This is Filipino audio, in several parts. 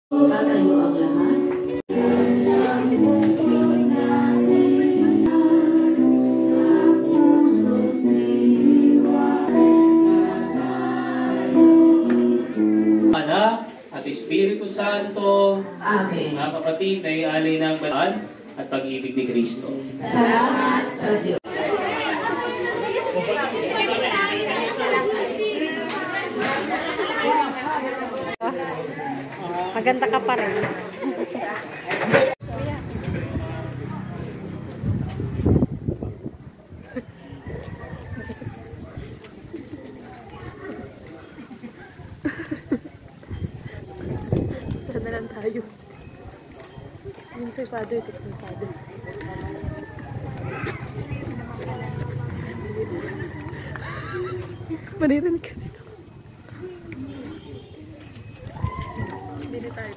Tatayo ang lahat. Anak at Espiritu Santo. Amen. Mga kapatid, naialay ng banal at pag-ibig ni Kristo. Salamat sa Diyos. Maganda ka pa rin. Saan na lang tayo? Yung si Father, ito si Father. Manirin ka rin. Hindi tayo.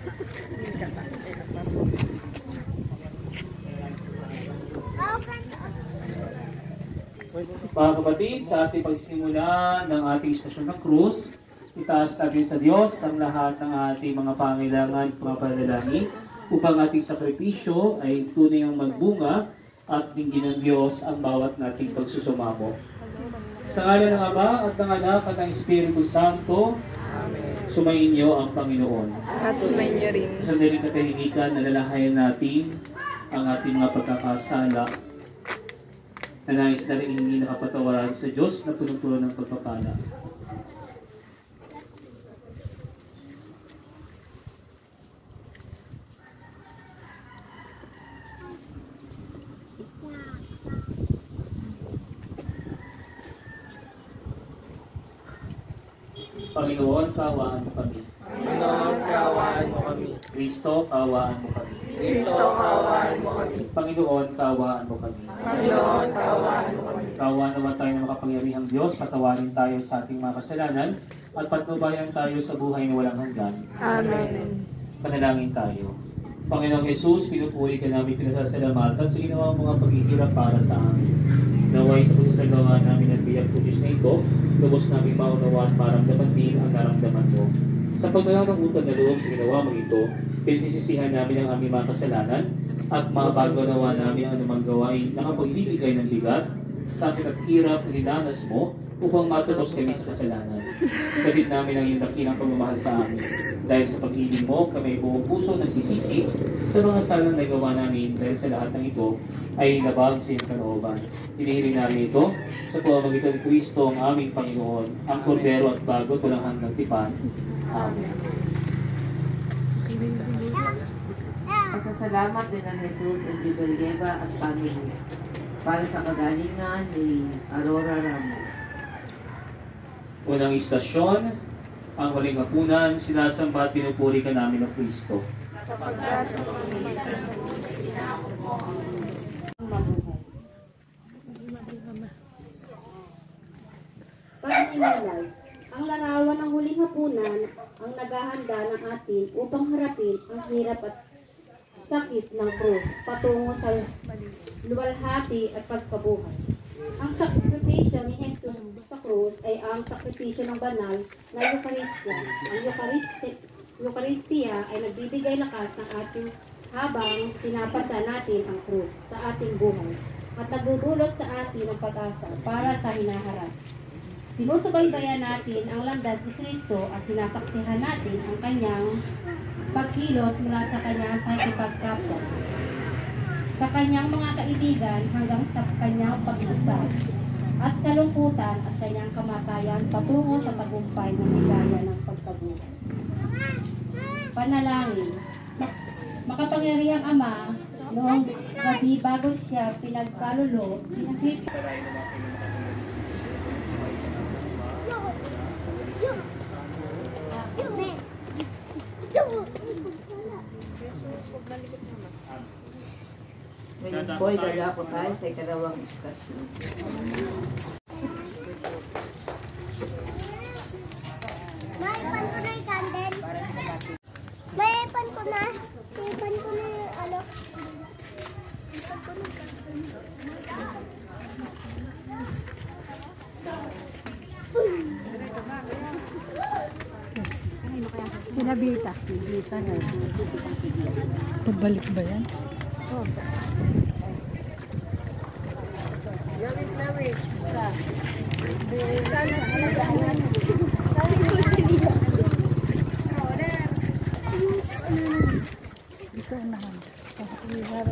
Mga kapatid, sa ating pagsisimula ng ating istasyon ng krus, itaas natin sa Diyos ang lahat ng ating mga pangailangan at mga panalangin upang ating sakripisyo ay tunay ang magbunga at dinggin ng Diyos ang bawat nating pagsusumamo. Sa ngalan ng Ama at ng Anak at ng Espiritu Santo, sumayin niyo ang Panginoon. At sumayin niyo rin. Sa daling katahimikan, nalalahayan natin ang ating mga pagkakasala na nais na rin nakapatawaran sa Diyos na puno-puno ng pagpapala. Panginoon, kaawaan mo kami. Panginoon, kaawaan mo kami. Kristo, kaawaan mo kami. Kristo, kaawaan mo kami. Panginoon, kaawaan mo kami. Panginoon, kaawaan mo kami. Kaawaan naman tayo ng makapangyarihang Diyos, patawarin tayo sa ating mga kasalanan, at patnubayan tayo sa buhay na walang hanggan. Amen. Panalangin tayo. Panginoong Jesus, pinupuri ka namin, pinasasalamatan sa ginawa mga paghihirap para sa amin. Naway sa pagsasagawa namin ng biyak putis na ito, lubos namin maunawaan maramdaman din ang naramdaman mo. Sa paglalangutang na loob sa ginawa mo ito, pinisisihan namin ang aming mga kasalanan at mapaganawa namin ang anumang gawain na kapagbibigay ng bigat, sakit at hirap na dinanas mo upang matapos kami sa kasalanan. Sabit namin ang iyong dakilang pagmamahal sa amin. Dahil sa pag-ibig mo, kami buong puso nagsisisi sa mga salang nagawa namin dahil sa lahat ng ito ay labag sa iyong kalooban. Hinihiling namin ito sa pamamagitan ni Kristo ang aming Panginoon, ang kordero at bago walang hanggang tipan. Amen. Pasasalamat din ang Jesus and Bibelieva at pamilya para sa kagalingan ni Aurora Ramos. Unang istasyon, ang huling hapunan, sinasamba at pinupuri ka namin ng Kristo. Pag-inalay, ang larawan ng huling hapunan ang naghahanda ng atin upang harapin ang hirap at sakit ng krus patungo sa luwalhati at pagkabuhay. Ang sakripisyo ni Jesus sa krus ay ang sakripisyo ng banal na Eucharistia. Ang Eucharistia ay nagbibigay lakas ng ating habang pinapasa natin ang krus sa ating buhay at nagdudulot sa atin ng pag-asa para sa hinaharap. Sinusubaybayan natin ang landas ni Kristo at sinasaksihan natin ang kanyang pagkilos mula sa kanyang pakikipagkapwa, sa kanyang mga kaibigan hanggang sa kanyang pag-usap, at kalungkutan at kanyang kamatayan patungo sa tagumpay ng ligaya ng pagkabuhay. Panalangin. Makapangyarihang Ama, noong gabi bago siya pinagkalulo, Ngayon po ay dadako tayo sa ikalawang istasyon. Maipan ko na yung candle. Maipan ko na. Maipan ko na yung ano. Maipan ko na yung candle. Nabita. Nabita na. Pagbalik ba yan? Oo.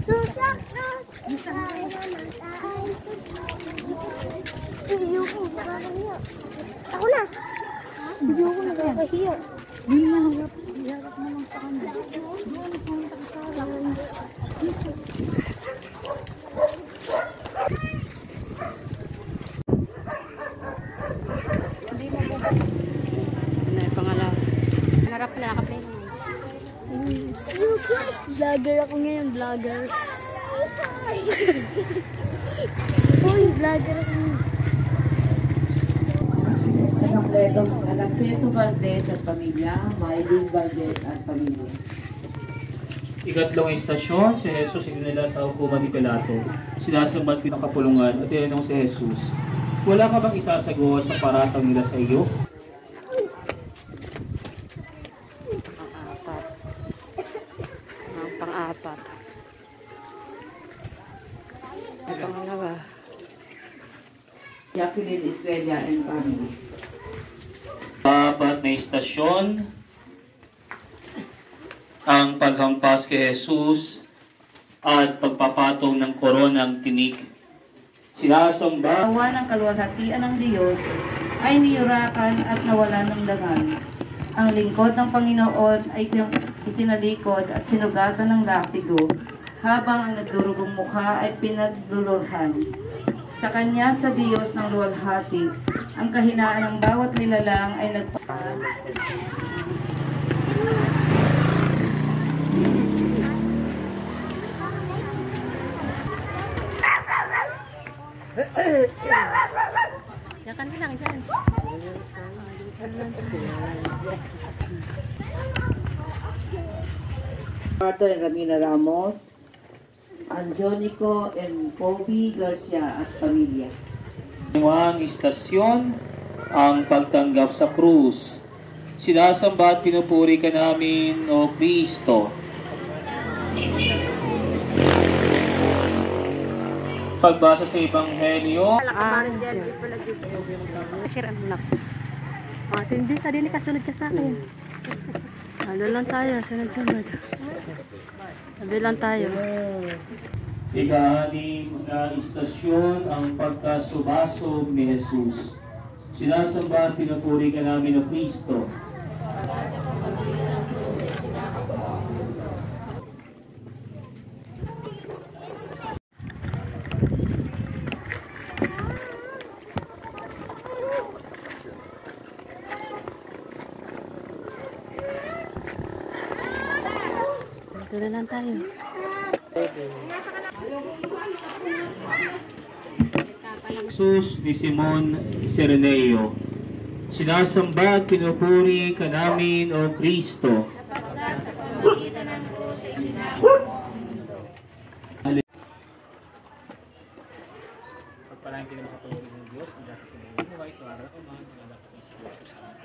Susak na! Video ko, nakakahiya. Ako na! Video ko, nakakahiya. Hindi na harap. Harap mo lang sa kanya. Doon, pumunta ka sa akin. Ano yung pangalaw? Harap na, nakaplay na. Vlogger ako ngayon, vloggers. Uy, vlogger ako ngayon. Anacleto Valdez at pamilya, Maylin Valdez at pamilya. Ikatlong istasyon, si Jesus itinala sa hukuman ni Pilato. Sinasambat pinakapulungan at tinanong si Jesus, wala ka bang isasagot sa paratang nila sa iyo? Pang-apat. Ang pangalawa. Jacqueline Estrella and family. Apat na istasyon, ang paghampas kay Jesus at pagpapatong ng koronang tinik. Sinasamba Awa ng kaluwalhatian ng Diyos ay niyurakan at nawalan ng dangal. Ang lingkod ng Panginoon ay itinalikod at sinugatan ng latigo, habang ang nagdurugong mukha ay pinaglululhan. Sa kanya sa Diyos ng luwalhati, ang kahinaan ng bawat nilalang ay nagpapaan. Yakan ka lang dyan. Marta and Ramina Ramos, Anjonico and Poby Garcia at pamilya. ang istasyon, ang pagtanggap sa krus. Sinasamba at pinupuri ka namin, O Kristo. Pagbasa sa Ebanghelyo, Share mo na. Hindi ka din kasunod ka sa akin. Ano lang tayo, sunod-sunod. Sabi lang tayo. ika-6 na istasyon, ang pagkasubasog ni Jesus. Sinasamba at pinupuri ka namin, O Kristo. Dito na lang tayo. Jesus ni Simon Sereneo. Sinasamba at pinupuri ka namin, O Kristo. Pagpalain ka ng kapatid ng Diyos, ang dati sa mga buhay, sa araw ko man, ang dapat ng Espiritu Santo.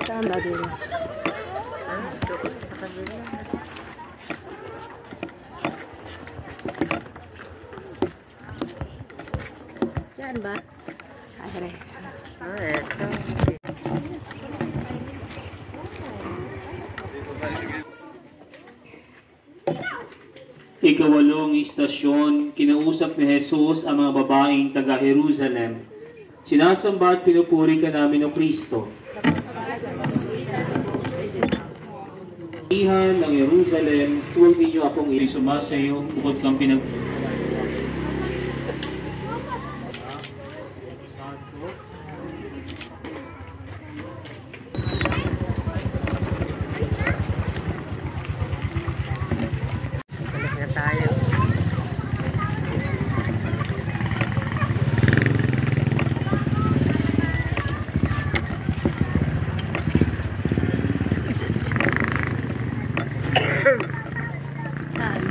Saan ba din? Yan ba? Ay, eto. Ikawalong istasyon, kinausap ni Jesus ang mga babaeng taga-Jerusalem. Sinasamba at pinupuri ka namin, O Kristo. Ihan ng Jerusalem, huwag ninyo akong isumasayo, bukod kang pinag... Saan?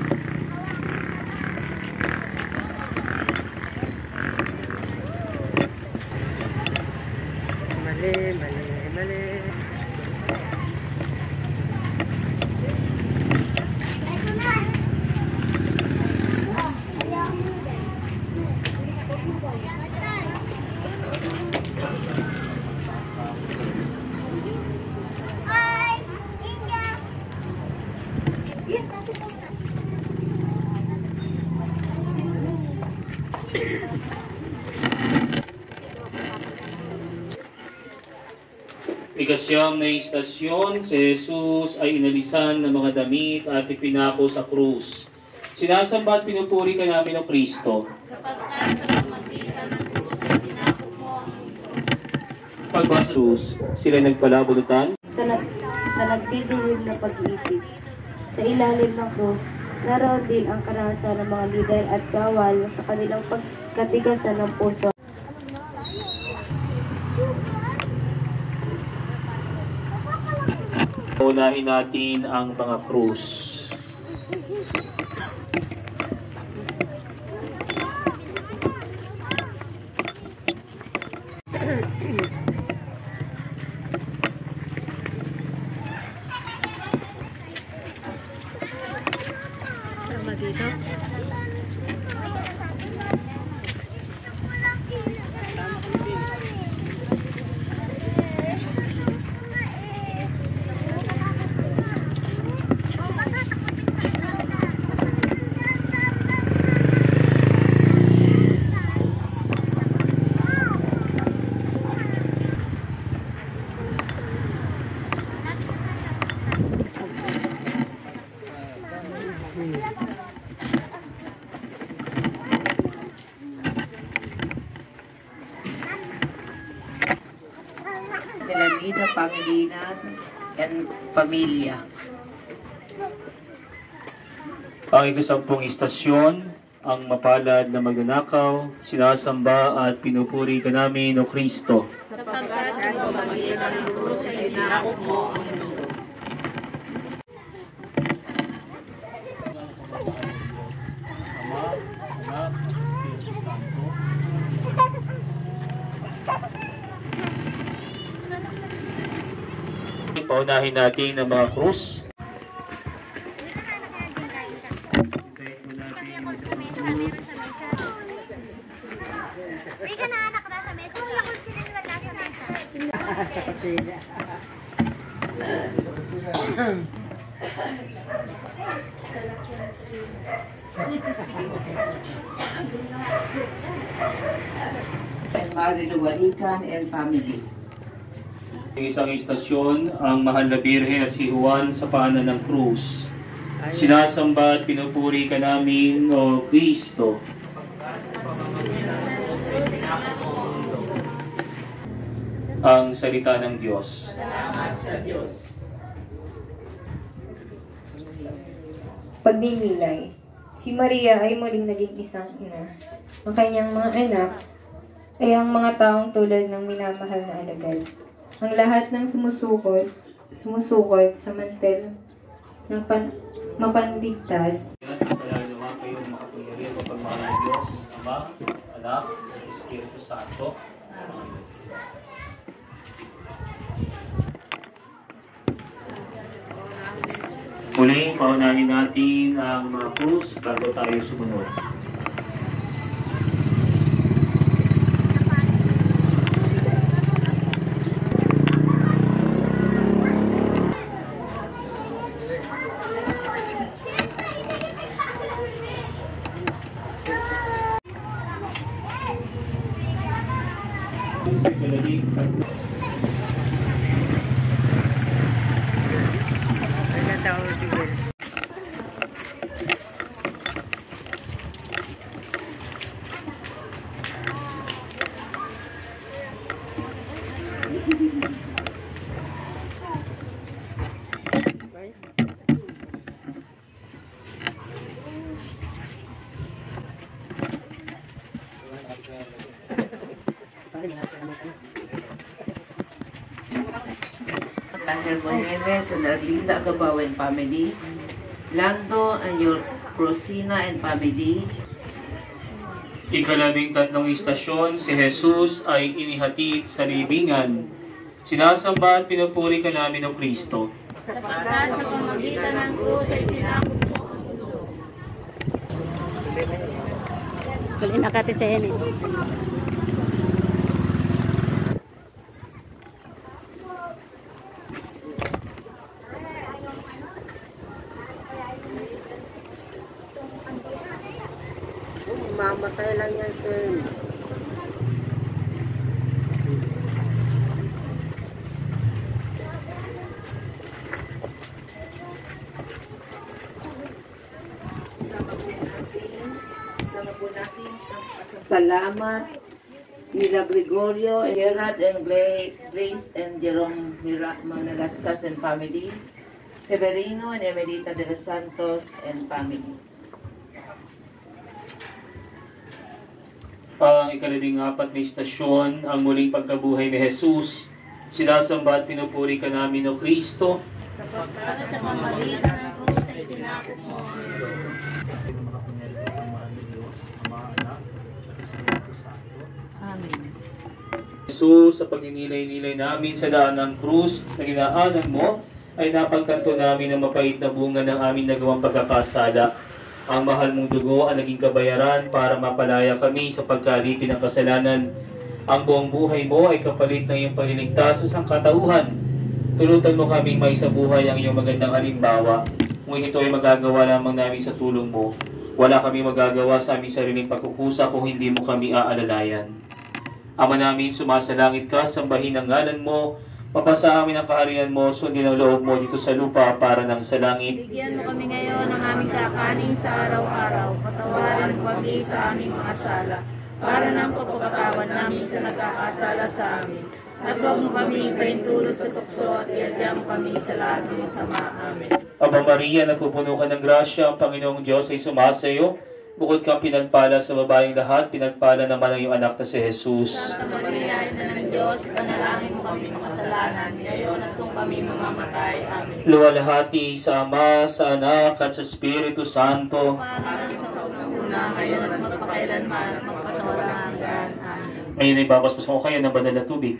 Ikasyam na istasyon, si Jesus ay inalisan ng mga damit at ipinako sa krus. Sinasamba at pinupuri ka namin ng Kristo. Sapagkat sa pamagitan ng krus ay sinako mo ang mundo. Pagbasa sa krus, sila nagpalabunutan. Sa nagtitiwid na pag-iisip. Sa ilalim ng krus, naroon din ang karahasan ng mga lider at kawal sa kanilang pagkatigasan ng puso. Unahin natin ang mga krus. Sama dito. Telamida, Pangilinan, and Pamilya. Ang ikasampung istasyon, ang mapalad na magnanakaw, sinasamba at pinupuri ka namin o Kristo. Sapagkat sa pamagitan ng krus ay sinako mo ang mundo. Paunahin natin ang mga krus. Bigyan na anak na sa mesa. Kuya ko sinilwal na sa mesa. And Mariluwalikan and Family. Ang isang istasyon, ang Mahal na Birhen at si Juan sa paanan ng krus. Sinasamba at pinupuri ka namin o Kristo. Ang salita ng Diyos. Salamat sa Diyos. Pagninilay. Si Maria ay muling naging isang ina. Ang kanyang mga anak ay ang mga taong tulad ng minamahal na alagad. Ang lahat ng sumusukot sa mantel ng mapanligtas. Kaya naman kayo ng makapangyarihan sa pagmamahal ng Diyos, Ama, Anak, at Espiritu Santo. Muling paunahin natin ang mga krus bago tayo sumunod. Daniel Mojenes and Arlinda Agabaw and family. Lando and your Rosina and family. Ikalabing tatlong istasyon, si Jesus ay inihatid sa libingan. Sinasamba at pinupuri ka namin o Kristo. Sapagkat sa pamagitan ng krus ay sinakop mo ang mundo. Kulin akati sa ini. Mamatay lang yan, sir. Salamat nila Gregorio, Gerard and Grace and Jerome Managastas and family, Severino and Emerita de los Santos and family. Pang ika-14 na istasyon, ang muling pagkabuhay ni Jesus. Sinasamba at pinupuri ka namin o Kristo. Sapagkat sa pamagitan ng krus ay sinakop mo ang mundo. Jesus, sa pagninilay-nilay namin sa daan ng krus na ginaanan mo, ay napagtanto namin ang mapait na bunga ng aming nagawang pagkakasala. Ang mahal mong dugo ang naging kabayaran para mapalaya kami sa pagkalipin ng kasalanan. Ang buong buhay mo ay kapalit ng iyong pagliligtas sa sangkatauhan. Tulutan mo kaming may sa buhay ang iyong magandang halimbawa. Ngunit ito ay magagawa lamang namin sa tulong mo. Wala kami magagawa sa aming sariling pagkukusa kung hindi mo kami aalalayan. Ama namin, sumasalangit ka, sambahin ang ngalan mo, mapasa amin ang kaharian mo, sundin ang loob mo dito sa lupa para ng sa langit. Bigyan mo kami ngayon ng aming kakanin sa araw-araw. Patawarin mo kami sa aming mga sala, para ng pagpapatawan namin sa nagkakasala sa amin. At huwag mo kami paintulot sa tukso at iadya mo kami sa lahat ng masama. Amen. Aba Maria, napupuno ka ng grasya, ang Panginoong Diyos ay sumasayo. Bukod kang pinagpala sa babaeng lahat, pinagpala naman ang iyong anak na si Jesus. Santa Maria, Ina ng Diyos, panalangin mo kami makasalanan, ngayon at kung kami mamamatay. Amen. Luwalhati sa Ama, sa Anak, at sa Espiritu Santo. Parang sa unang-una, ngayon at magpakailanman, at magpasawalang hanggan. Amen. Ngayon ay babasbas mo kayo ng banal na tubig.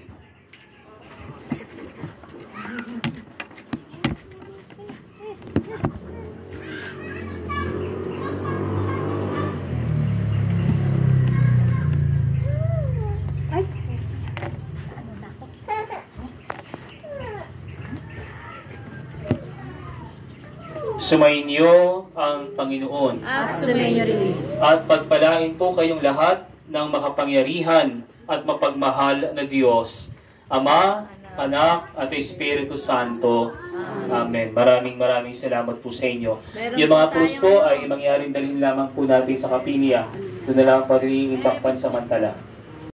Sumainyo ang Panginoon. At sumainyo rin. At pagpalain po kayong lahat ng makapangyarihan at mapagmahal na Diyos, Ama, Anak, at Espiritu Santo. Amen. Maraming salamat po sa inyo. Yung mga krus po ay mangyaring dalhin lamang po natin sa kapinya. Doon na lang po rin itakpan samantala.